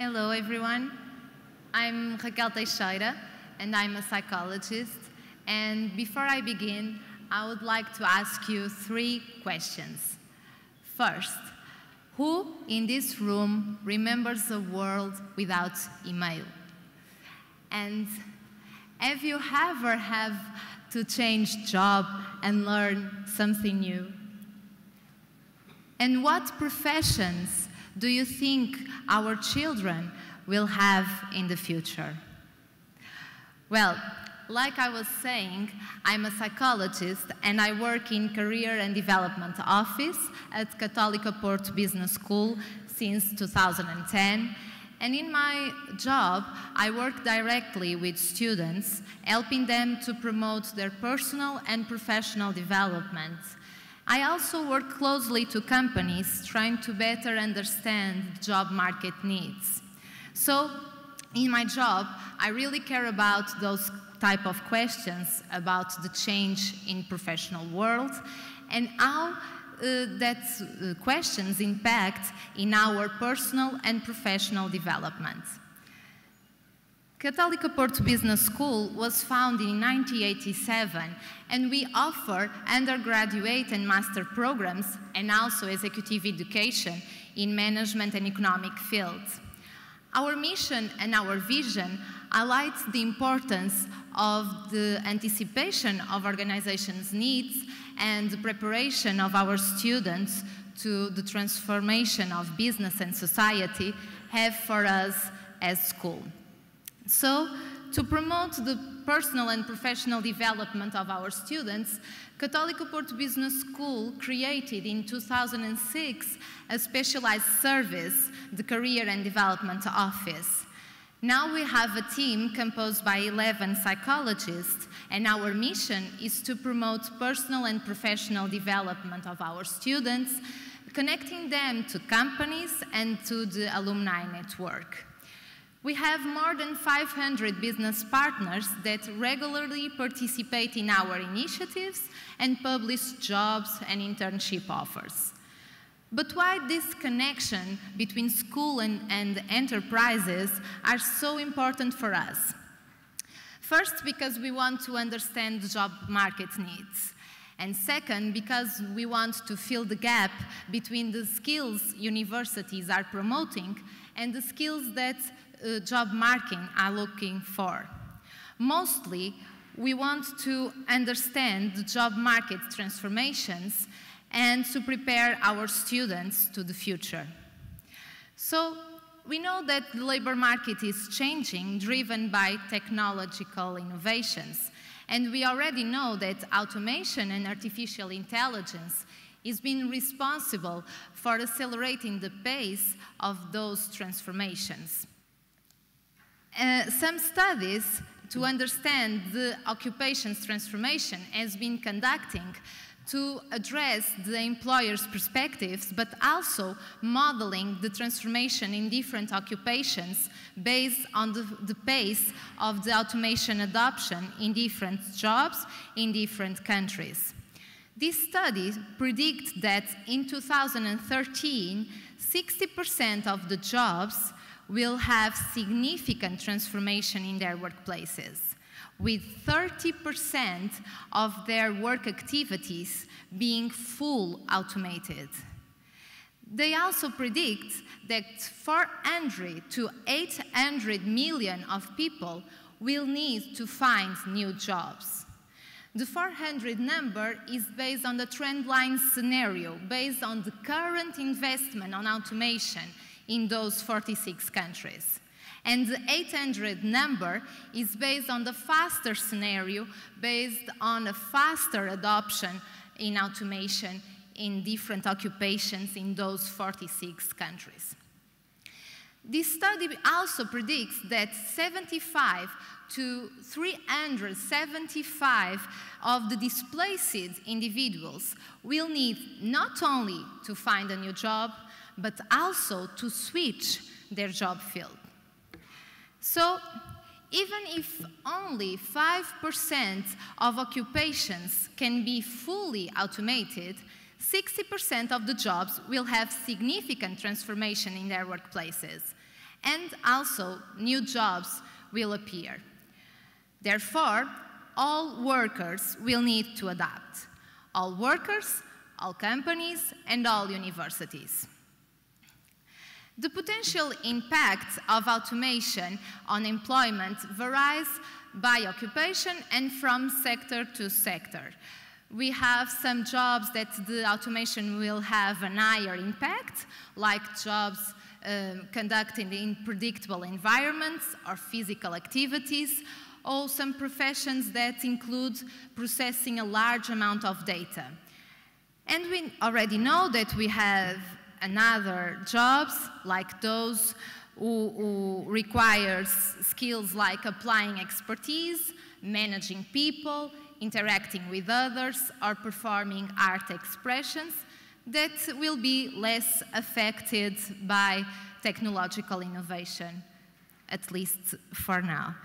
Hello, everyone. I'm Raquel Teixeira, and I'm a psychologist. And before I begin, I would like to ask you 3 questions. First, who in this room remembers a world without email? And have you ever had to change job and learn something new? And what professions do you think our children will have in the future? Well, like I was saying, I'm a psychologist and I work in Career and Development Office at Católica Porto Business School since 2010. And in my job, I work directly with students, helping them to promote their personal and professional development. I also work closely to companies trying to better understand job market needs. So, in my job, I really care about those type of questions about the change in professional world and how that questions impact in our personal and professional development. Católica Porto Business School was founded in 1987, and we offer undergraduate and master programs and also executive education in management and economic fields. Our mission and our vision highlight the importance of the anticipation of organizations' needs and the preparation of our students to the transformation of business and society have for us as school. So, to promote the personal and professional development of our students, Católica Porto Business School created in 2006 a specialized service, the Career and Development Office. Now we have a team composed by 11 psychologists, and our mission is to promote personal and professional development of our students, connecting them to companies and to the alumni network. We have more than 500 business partners that regularly participate in our initiatives and publish jobs and internship offers. But why this connection between school and enterprises are so important for us? First, because we want to understand the job market needs. And second, because we want to fill the gap between the skills universities are promoting and the skills that job market are looking for. Mostly, we want to understand the job market transformations and to prepare our students to the future. So, we know that the labor market is changing, driven by technological innovations. And we already know that automation and artificial intelligence is being responsible for accelerating the pace of those transformations. Some studies to understand the occupation's transformation has been conducting to address the employer's perspectives, but also modeling the transformation in different occupations based on the pace of the automation adoption in different jobs in different countries. These studies predict that in 2013, 60% of the jobs will have significant transformation in their workplaces, with 30% of their work activities being full automated. They also predict that 400 to 800 million of people will need to find new jobs. The 400 number is based on the trendline scenario, based on the current investment on automation in those 46 countries. And the 800 number is based on the faster scenario, based on a faster adoption in automation in different occupations in those 46 countries. This study also predicts that 75 to 375 of the displaced individuals will need not only to find a new job, but also to switch their job field. So, even if only 5% of occupations can be fully automated, 60% of the jobs will have significant transformation in their workplaces. And also, new jobs will appear. Therefore, all workers will need to adapt. All workers, all companies, and all universities. The potential impact of automation on employment varies by occupation and from sector to sector. We have some jobs that the automation will have an higher impact, like jobs conducted in predictable environments or physical activities, or some professions that include processing a large amount of data. And we already know that we have another jobs, like those who require skills like applying expertise, managing people, interacting with others, or performing art expressions, that will be less affected by technological innovation, at least for now.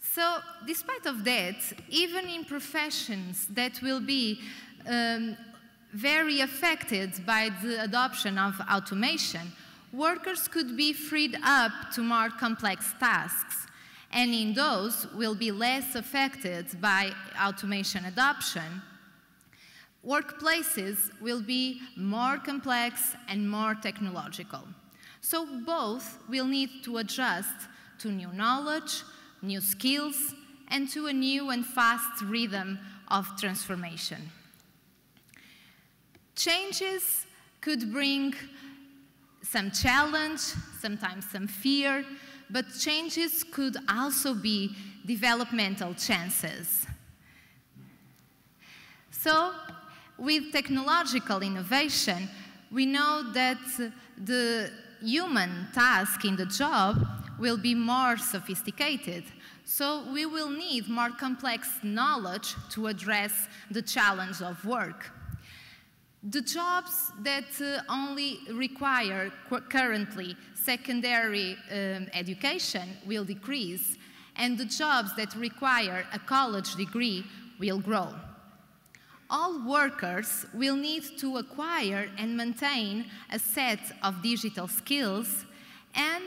So, despite of that, even in professions that will be very affected by the adoption of automation, workers could be freed up to more complex tasks, and in those will be less affected by automation adoption. Workplaces will be more complex and more technological. So both will need to adjust to new knowledge, new skills, and to a new and fast rhythm of transformation. Changes could bring some challenge, sometimes some fear, but changes could also be developmental chances. So, with technological innovation, we know that the human task in the job will be more sophisticated. So we will need more complex knowledge to address the challenge of work. The jobs that only require currently secondary education will decrease, and the jobs that require a college degree will grow. All workers will need to acquire and maintain a set of digital skills, and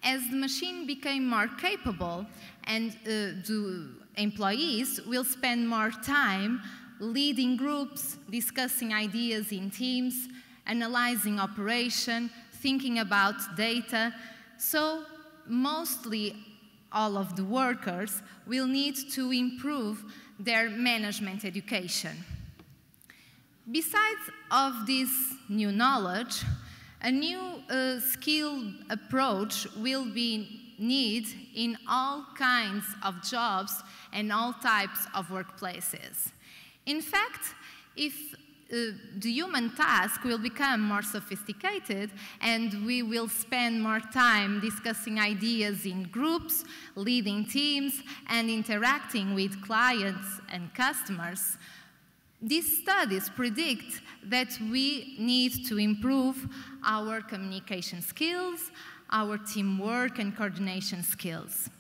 as the machine became more capable and the employees will spend more time leading groups, discussing ideas in teams, analyzing operation, thinking about data. So mostly all of the workers will need to improve their management education. Besides of this new knowledge, a new skill approach will be needed in all kinds of jobs and all types of workplaces. In fact, if the human task will become more sophisticated and we will spend more time discussing ideas in groups, leading teams, and interacting with clients and customers, these studies predict that we need to improve our communication skills, our teamwork and coordination skills.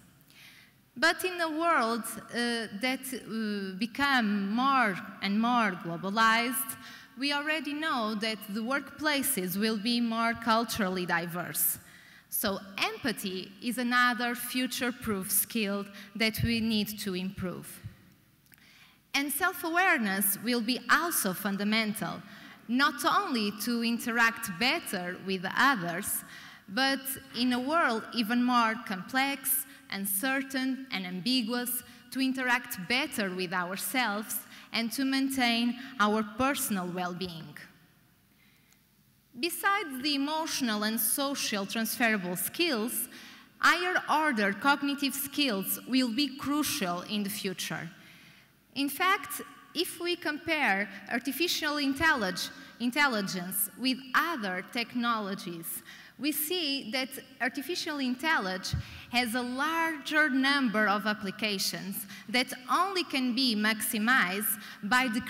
But in a world that become more and more globalized, we already know that the workplaces will be more culturally diverse. So empathy is another future-proof skill that we need to improve. And self-awareness will be also fundamental, not only to interact better with others, but in a world even more complex, uncertain, and ambiguous, to interact better with ourselves and to maintain our personal well-being. Besides the emotional and social transferable skills, higher-order cognitive skills will be crucial in the future. In fact, if we compare artificial intelligence with other technologies, we see that artificial intelligence has a larger number of applications that only can be maximized by the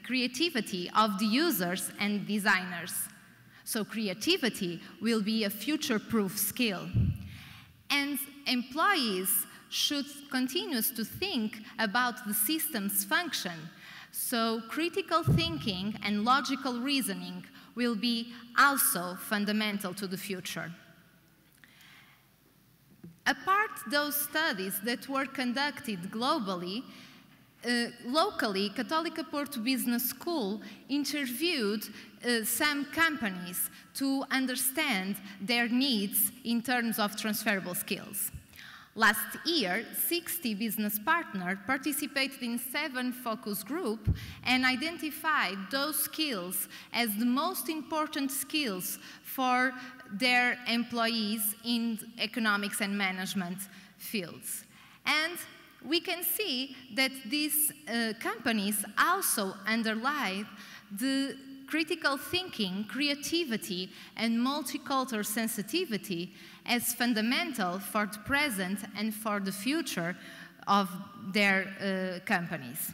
creativity of the users and designers. So creativity will be a future-proof skill. And employees should continue to think about the system's function. So critical thinking and logical reasoning will be also fundamental to the future. Apart those studies that were conducted globally, locally, Católica Porto Business School interviewed some companies to understand their needs in terms of transferable skills. Last year, 60 business partners participated in 7 focus groups and identified those skills as the most important skills for their employees in economics and management fields. And we can see that these companies also underlie the critical thinking, creativity, and multicultural sensitivity as fundamental for the present and for the future of their companies.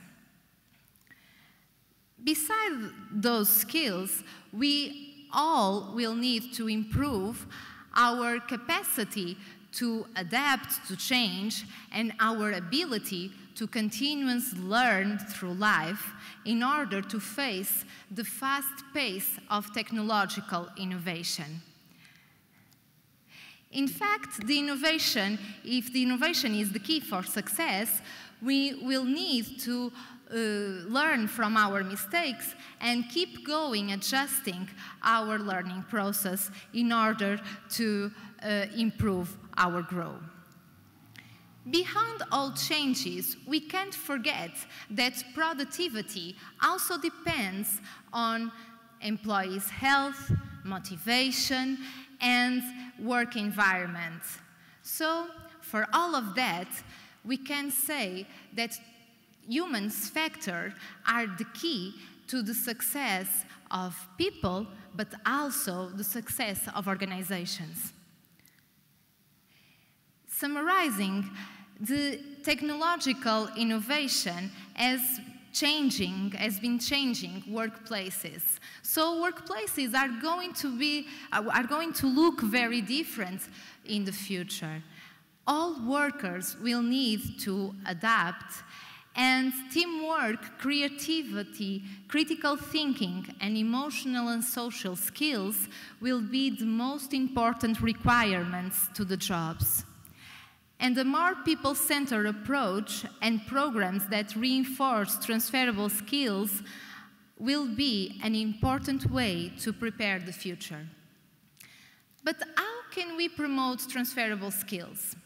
Besides those skills, we all will need to improve our capacity to adapt to change and our ability to continuously learn through life in order to face the fast pace of technological innovation. In fact, if the innovation is the key for success, we will need to learn from our mistakes and keep going, adjusting our learning process in order to improve our growth. Behind all changes, we can't forget that productivity also depends on employees' health, motivation, and work environment. So, for all of that, we can say that human factors are the key to the success of people, but also the success of organizations. Summarizing, the technological innovation has been changing workplaces. So workplaces are going to look very different in the future. All workers will need to adapt, and teamwork, creativity, critical thinking, and emotional and social skills will be the most important requirements to the jobs. And a more people-centered approach and programs that reinforce transferable skills will be an important way to prepare the future. But how can we promote transferable skills?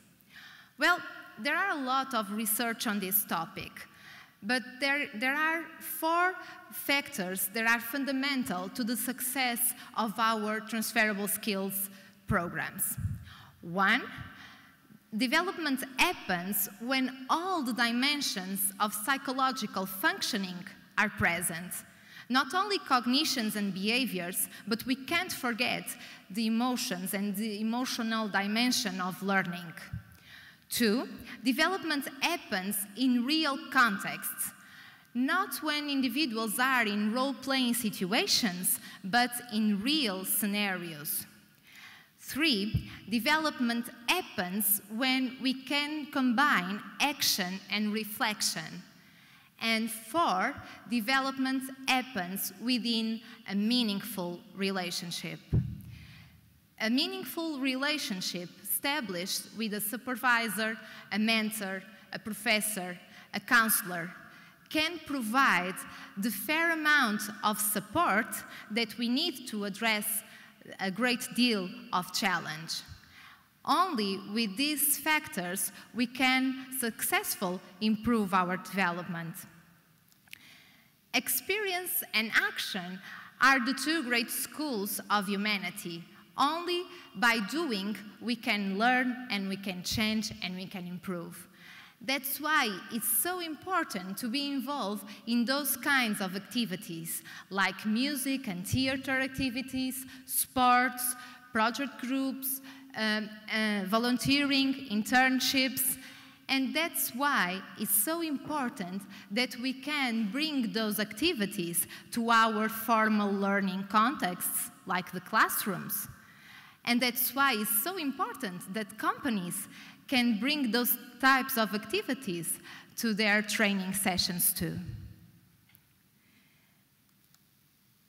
Well, there are a lot of research on this topic, but there are 4 factors that are fundamental to the success of our transferable skills programs. 1, development happens when all the dimensions of psychological functioning are present. Not only cognitions and behaviors, but we can't forget the emotions and the emotional dimension of learning. 2, development happens in real contexts, not when individuals are in role-playing situations, but in real scenarios. 3, development happens when we can combine action and reflection. And 4, development happens within a meaningful relationship. A meaningful relationship established with a supervisor, a mentor, a professor, a counselor can provide the fair amount of support that we need to address a great deal of challenge. Only with these factors we can successfully improve our development. Experience and action are the 2 great schools of humanity. Only by doing we can learn and we can change and we can improve. That's why it's so important to be involved in those kinds of activities, like music and theater activities, sports, project groups, volunteering, internships. And that's why it's so important that we can bring those activities to our formal learning contexts, like the classrooms. And that's why it's so important that companies can bring those types of activities to their training sessions too.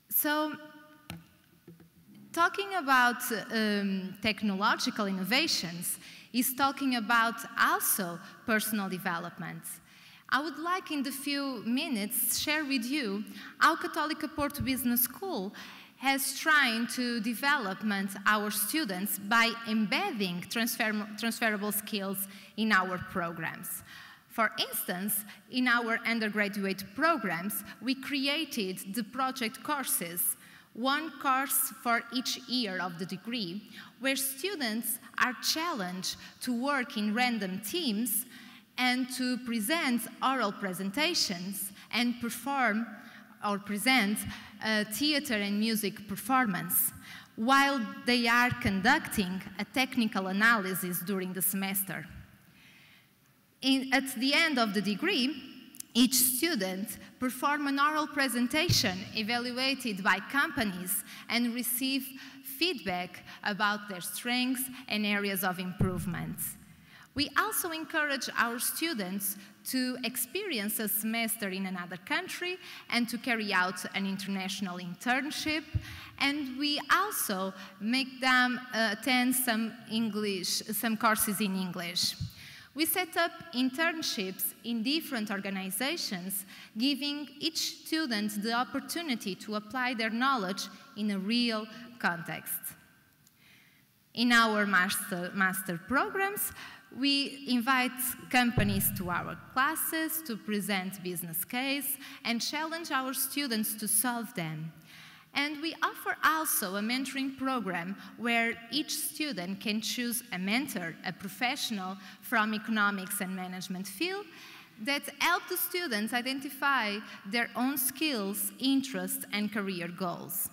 So, talking about technological innovations, is talking about also personal development. I would like in the few minutes share with you how Católica Porto Business School has tried to develop our students by embedding transferable skills in our programs. For instance, in our undergraduate programs, we created the project courses, one course for each year of the degree, where students are challenged to work in random teams and to present oral presentations and perform or present a theater and music performance while they are conducting a technical analysis during the semester. At the end of the degree, each student performs an oral presentation evaluated by companies and receive feedback about their strengths and areas of improvement. We also encourage our students to experience a semester in another country and to carry out an international internship. And we also make them attend some courses in English. We set up internships in different organizations, giving each student the opportunity to apply their knowledge in a real context. In our master programs, we invite companies to our classes to present business case and challenge our students to solve them. And we offer also a mentoring program where each student can choose a mentor, a professional from economics and management field that help the students identify their own skills, interests, and career goals.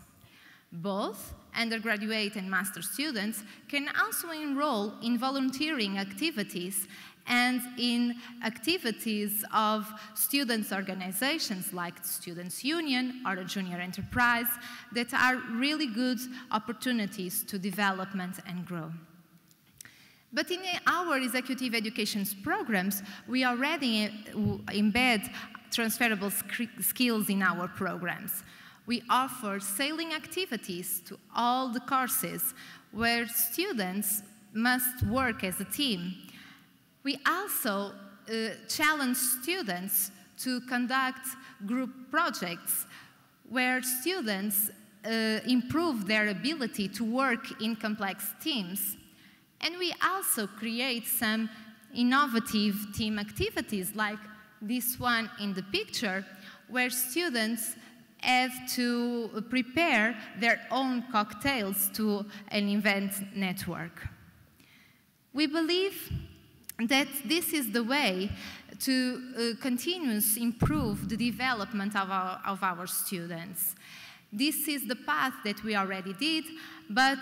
Both undergraduate and master students can also enroll in volunteering activities and in activities of students' organizations like the Students' Union or a junior enterprise that are really good opportunities to development and grow. But in our executive education programs, we already embed transferable skills in our programs. We offer sailing activities to all the courses where students must work as a team. We also challenge students to conduct group projects where students improve their ability to work in complex teams. And we also create some innovative team activities like this one in the picture, where students have to prepare their own cocktails to an event network. We believe that this is the way to continuously improve the development of our students. This is the path that we already did, but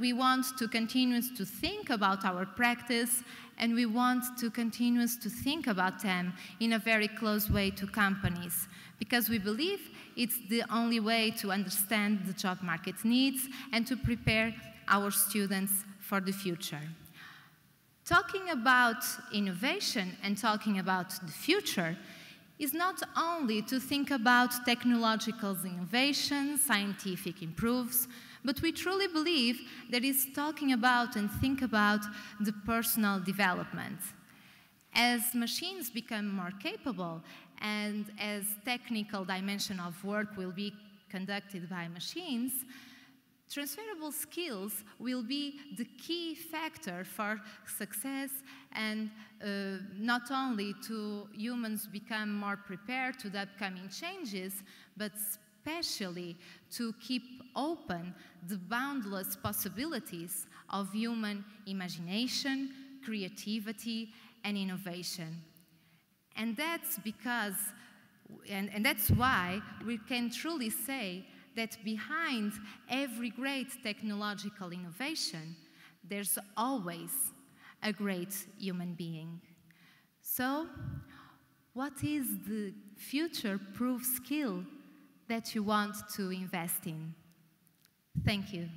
we want to continue to think about our practice, and we want to continue to think about them in a very close way to companies, because we believe it's the only way to understand the job market needs and to prepare our students for the future. Talking about innovation and talking about the future is not only to think about technological innovations, scientific improves, but we truly believe that it's talking about and think about the personal development. As machines become more capable and as technical dimension of work will be conducted by machines, transferable skills will be the key factor for success and not only to humans become more prepared to the upcoming changes, but especially to keep open the boundless possibilities of human imagination, creativity, and innovation. And that's because, and that's why we can truly say that behind every great technological innovation, there's always a great human being. So, what is the future-proof skill that you want to invest in? Thank you.